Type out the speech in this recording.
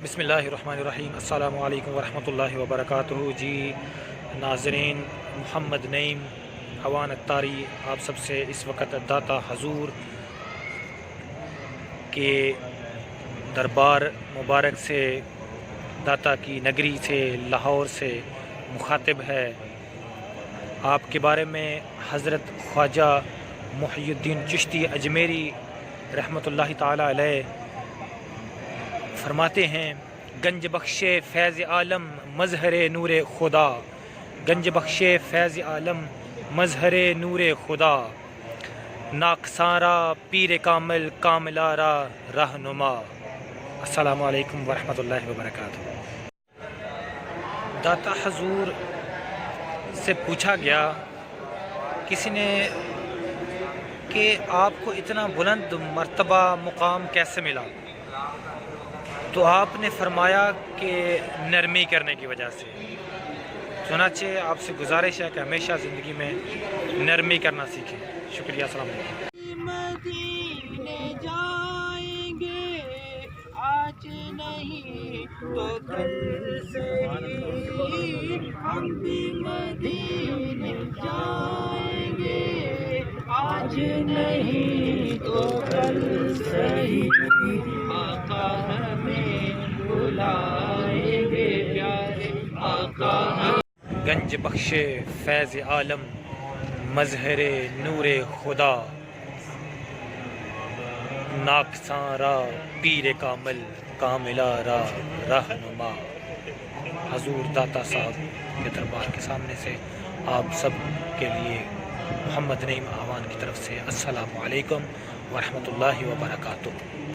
بسم اللہ الرحمن الرحیم۔ السلام علیکم ورحمۃ اللہ وبرکاتہ۔ جی ناظرین، محمد نعیم عوان اتاری آپ سب سے اس وقت داتا حضور کے دربار مبارک سے، داتا کی نگری سے، لاہور سے مخاطب ہے۔ آپ کے بارے میں حضرت خواجہ محی الدین چشتی اجمیری رحمۃ اللہ تعالی علیہ فرماتے ہیں، گنج بخش فیض عالم مظہر نور خدا، گنج بخش فیض عالم مظہر نور خدا، ناکسارا پیر کامل کاملارا رہنما۔ السلام علیکم ورحمۃ اللہ وبرکاتہ۔ داتا حضور سے پوچھا گیا کسی نے کہ آپ کو اتنا بلند مرتبہ مقام کیسے ملا، تو آپ نے فرمایا کہ نرمی کرنے کی وجہ سے۔ چنانچہ آپ سے گزارش ہے کہ ہمیشہ زندگی میں نرمی کرنا سیکھیں۔ شکریہ، السلام علیکم۔ مدینے جائیں گے آج نہیں تو کل سے، ہم بھی مدینے جائیں گے آج نہیں تو کل سے، آقا ہمیں بلائیں گے پیارے آقا۔ گنج بخش فیض عالم مظہر نور خدا، ناکساں پیر کامل کاملا را رہنما۔ حضور داتا صاحب کے دربار کے سامنے سے آپ سب کے لیے محمد نعیم عوان کی طرف سے السلام علیکم ورحمۃ اللہ وبرکاتہ۔